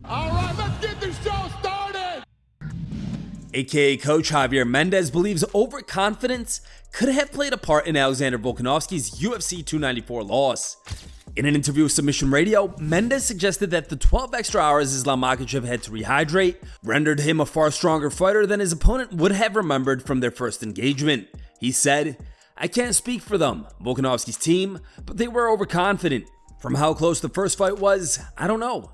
All right, let's get this show started. AKA Coach Javier Mendez believes overconfidence could have played a part in Alexander Volkanovski's UFC 294 loss. In an interview with Submission Radio, Mendez suggested that the 12 extra hours Islam Makhachev had to rehydrate rendered him a far stronger fighter than his opponent would have remembered from their first engagement. He said, "I can't speak for them, Volkanovski's team, but they were overconfident. From how close the first fight was, I don't know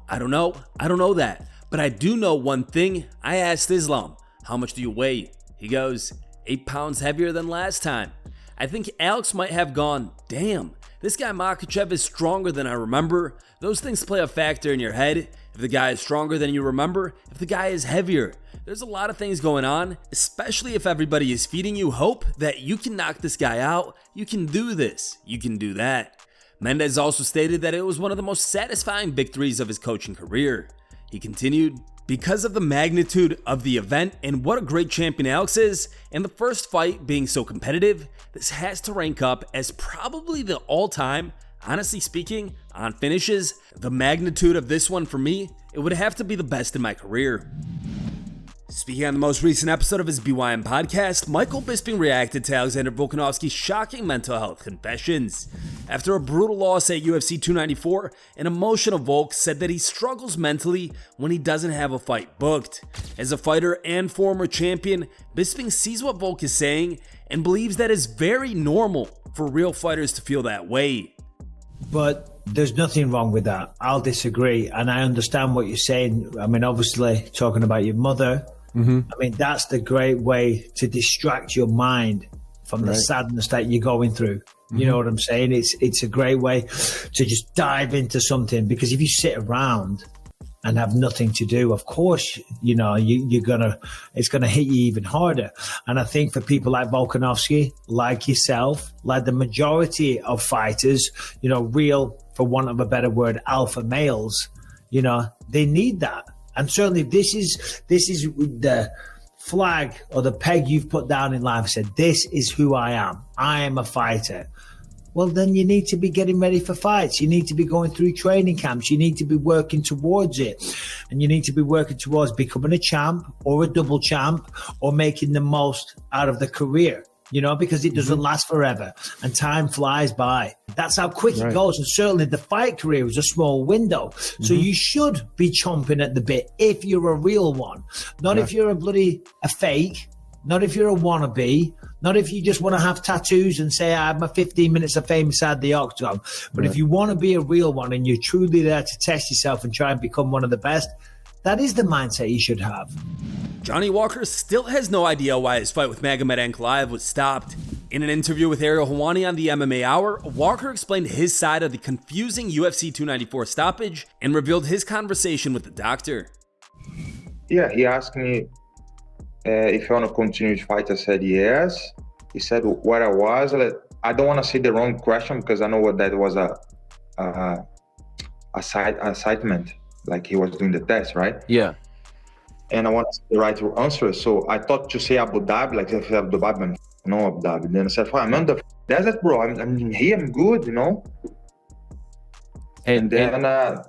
that. But I do know one thing. I asked Islam, how much do you weigh? He goes, 8 pounds heavier than last time. I think Alex might have gone, damn, this guy Makhachev is stronger than I remember. Those things play a factor in your head. If the guy is stronger than you remember, if the guy is heavier, there's a lot of things going on, especially if everybody is feeding you hope that you can knock this guy out, you can do this, you can do that." Mendez also stated that it was one of the most satisfying victories of his coaching career. He continued, "Because of the magnitude of the event and what a great champion Alex is, and the first fight being so competitive, this has to rank up as probably the all-time, honestly speaking, on finishes. The magnitude of this one for me, it would have to be the best in my career." Speaking on the most recent episode of his BYM podcast, Michael Bisping reacted to Alexander Volkanovski's shocking mental health confessions. After a brutal loss at UFC 294, an emotional Volk said that he struggles mentally when he doesn't have a fight booked. As a fighter and former champion, Bisping sees what Volk is saying and believes that it's very normal for real fighters to feel that way. But there's nothing wrong with that. I'll disagree. And I understand what you're saying. I mean, obviously, talking about your mother, I mean, that's the great way to distract your mind from the sadness that you're going through. You know what I'm saying? It's a great way to just dive into something, because if you sit around and have nothing to do, of course, you know, it's gonna hit you even harder. And I think for people like Volkanovski, like yourself, like the majority of fighters, you know, real, for want of a better word, alpha males, you know, they need that. And certainly this is the flag or the peg you've put down in life. I said, this is who I am. I am a fighter. Well, then you need to be getting ready for fights. You need to be going through training camps. You need to be working towards it. And you need to be working towards becoming a champ or a double champ or making the most out of the career, you know, because it doesn't last forever and time flies by. That's how quick it goes. And certainly the fight career is a small window. So you should be chomping at the bit if you're a real one, not if you're a fake, not if you're a wannabe, not if you just want to have tattoos and say, I have my 15 minutes of fame inside the octagon. But if you want to be a real one and you're truly there to test yourself and try and become one of the best, that is the mindset you should have. Johnny Walker still has no idea why his fight with Magomed Ankalaev was stopped. In an interview with Ariel Helwani on the MMA Hour, Walker explained his side of the confusing UFC 294 stoppage and revealed his conversation with the doctor. Yeah, he asked me if I want to continue to fight. I said yes. He said what I was. I don't want to say the wrong question because I know what that was assignment. Like he was doing the test, right? Yeah. And I want to say the right answer. So I thought to say Abu Dhabi, like if Abu Dhabi, I'm no Abu Dhabi. Then I said, I'm on the desert, bro. I'm here, I'm good, you know? And then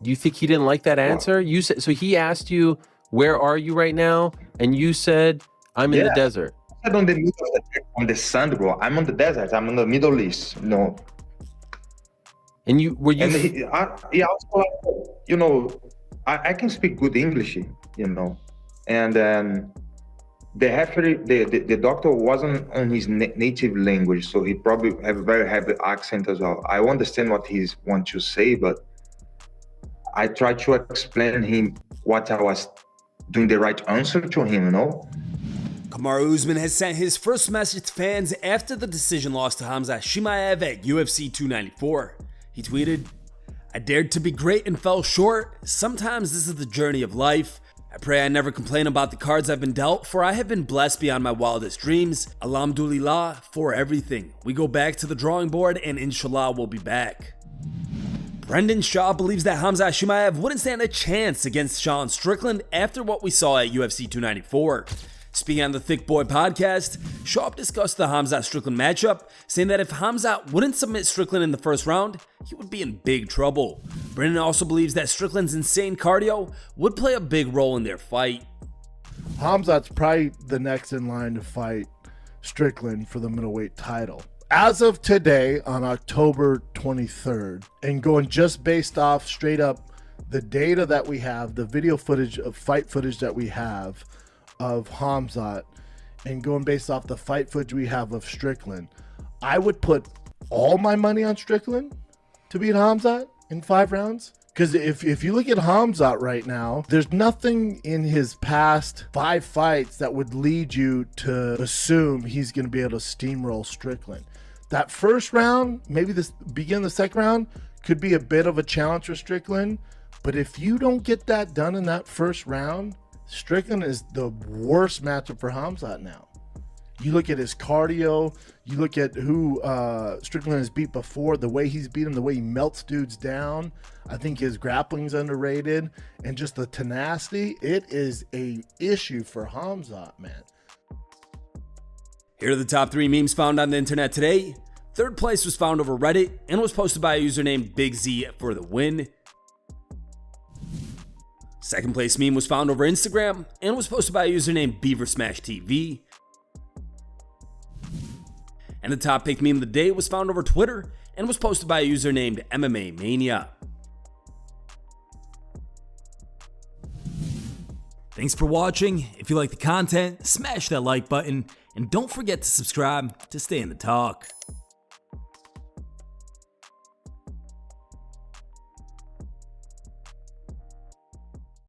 you think he didn't like that answer? You said, so he asked you, where are you right now? And you said, I'm in the desert. I said on the middle of on the sand, bro. I'm on the desert. I'm in the Middle East, you know? And you were you? And he also, you know, I can speak good English, you know, and then the doctor wasn't on his native language, so he probably have a very heavy accent as well. I understand what he's want to say, but I tried to explain him what I was doing the right answer to him, you know. KAMARU USMAN has sent his first message to fans after the decision loss to Khamzat Chimaev at UFC 294. He tweeted, I dared to be great and fell short. Sometimes this is the journey of life. I pray I never complain about the cards I've been dealt, for I have been blessed beyond my wildest dreams. Alhamdulillah for everything. We go back to the drawing board and inshallah we'll be back. Brendan Shaw believes that Khamzat Chimaev wouldn't stand a chance against Strickland after what we saw at UFC 294. Speaking on the Thick Boy podcast, SCHAUB discussed the Khamzat Strickland matchup, saying that if Khamzat wouldn't submit Strickland in the first round, he would be in big trouble. Brennan also believes that Strickland's insane cardio would play a big role in their fight. Khamzat's probably the next in line to fight Strickland for the middleweight title. As of today, on October 23rd, and going just based off straight up the data that we have, the video footage of fight footage that we have of Khamzat, and going based off the fight footage we have of Strickland, I would put all my money on Strickland to beat Khamzat in 5 rounds. Because if you look at Khamzat right now, there's nothing in his past 5 fights that would lead you to assume he's going to be able to steamroll Strickland. That first round, maybe this begin the second round, could be a bit of a challenge for Strickland. But if you don't get that done in that first round, Strickland is the worst matchup for Khamzat now. You look at his cardio, you look at who Strickland has beat before, the way he's beat him, the way he melts dudes down. I think his grappling's underrated, and just the tenacity, it is a issue for Khamzat, man. Here are the top 3 memes found on the internet today. Third place was found over Reddit and was posted by a user named Big Z for the win. Second place meme was found over Instagram and was posted by a user named Beaver Smash TV. And the top pick meme of the day was found over Twitter and was posted by a user named MMA Mania. Thanks for watching. If you like the content, smash that like button and don't forget to subscribe to stay in the talk.